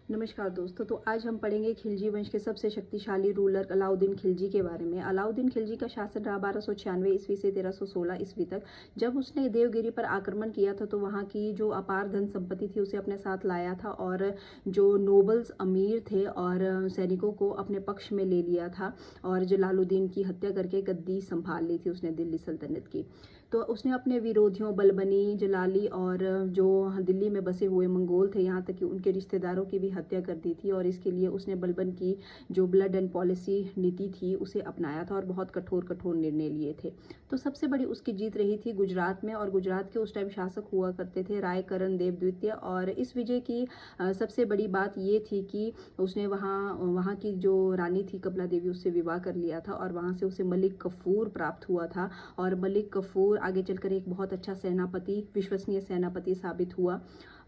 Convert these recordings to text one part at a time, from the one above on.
नमस्कार दोस्तों। तो आज हम पढ़ेंगे खिलजी वंश के सबसे शक्तिशाली रूलर अलाउद्दीन खिलजी के बारे में। अलाउद्दीन खिलजी का शासन रहा 1296 ईस्वी से 1316 ईस्वी तक। जब उसने देवगिरी पर आक्रमण किया था तो वहाँ की जो अपार धन संपत्ति थी उसे अपने साथ लाया था और जो नोबल्स अमीर थे और सैनिकों को अपने पक्ष में ले लिया था और जलालुद्दीन की हत्या करके गद्दी संभाल ली थी उसने दिल्ली सल्तनत की। तो उसने अपने विरोधियों बलबनी, जलाली और जो दिल्ली में बसे हुए मंगोल थे, यहाँ तक कि उनके रिश्तेदारों की भी हत्या कर दी थी और इसके लिए उसने बलबन की जो ब्लड एंड पॉलिसी नीति थी उसे अपनाया था और बहुत कठोर कठोर निर्णय लिए थे। तो सबसे बड़ी उसकी जीत रही थी गुजरात में, और गुजरात के उस टाइम शासक हुआ करते थे राय करण देव द्वितीय। और इस विजय की सबसे बड़ी बात ये थी कि उसने वहाँ की जो रानी थी कमला देवी, उससे विवाह कर लिया था और वहाँ से उसे मलिक कफूर प्राप्त हुआ था। और मलिक कफूर आगे चलकर एक बहुत अच्छा सेनापति, विश्वसनीय सेनापति साबित हुआ।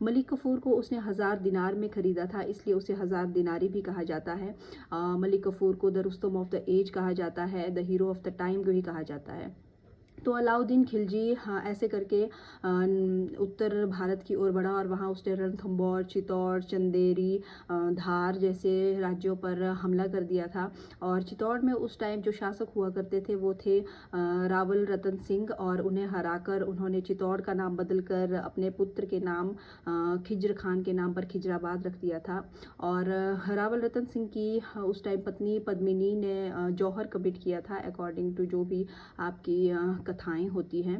मलिक कफूर को उसने 1000 दिनार में खरीदा था, इसलिए उसे 1000 दिनारी भी कहा जाता है। मलिक कफूर को the Rustam of the age कहा जाता है, the hero of the time भी कहा जाता है। तो अलाउद्दीन खिलजी ऐसे करके उत्तर भारत की ओर बढ़ा और वहाँ उसने रणथंभौर, चित्तौड़, चंदेरी, धार जैसे राज्यों पर हमला कर दिया था। और चित्तौड़ में उस टाइम जो शासक हुआ करते थे वो थे रावल रतन सिंह, और उन्हें हराकर उन्होंने चित्तौड़ का नाम बदलकर अपने पुत्र के नाम खिज्र खान के नाम पर खिजराबाद रख दिया था। और रावल रतन सिंह की उस टाइम पत्नी पद्मिनी ने जौहर कमिट किया था, अकॉर्डिंग टू जो भी आपकी कथाएं होती हैं।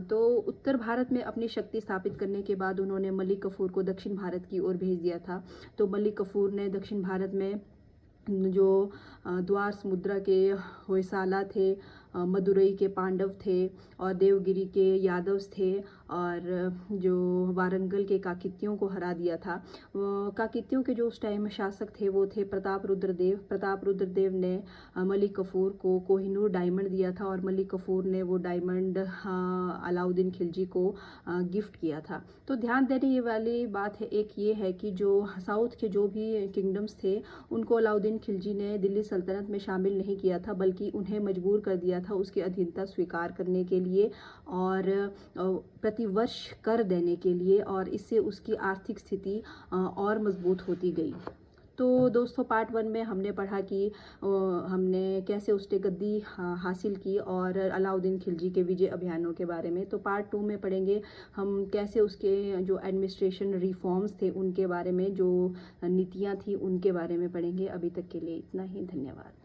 तो उत्तर भारत में अपनी शक्ति स्थापित करने के बाद उन्होंने मलिक कफूर को दक्षिण भारत की ओर भेज दिया था। तो मलिक कफूर ने दक्षिण भारत में जो द्वार समुद्रा के होयसाला थे, मदुरई के पांडव थे और देवगिरी के यादव थे, और जो वारंगल के काकित्यों को हरा दिया था। काकित्यों के जो उस टाइम शासक थे वो थे प्रताप रुद्र देव। प्रताप रुद्र देव ने मलिक कफूर को कोहिनूर डायमंड दिया था और मलिक कफूर ने वो डायमंड अलाउद्दीन खिलजी को गिफ्ट किया था। तो ध्यान देने वाली बात है एक ये है कि जो साउथ के जो भी किंगडम्स थे उनको अलाउद्दीन खिलजी ने दिल्ली सल्तनत में शामिल नहीं किया था, बल्कि उन्हें मजबूर कर दिया था उसकी अधीनता स्वीकार करने के लिए और प्रतिवर्ष कर देने के लिए, और इससे उसकी आर्थिक स्थिति और मजबूत होती गई। तो दोस्तों, पार्ट 1 में हमने पढ़ा कि हमने कैसे उसने गद्दी हासिल की और अलाउद्दीन खिलजी के विजय अभियानों के बारे में। तो पार्ट 2 में पढ़ेंगे हम कैसे उसके जो एडमिनिस्ट्रेशन रिफॉर्म्स थे उनके बारे में, जो नीतियाँ थी उनके बारे में पढ़ेंगे। अभी तक के लिए इतना ही, धन्यवाद।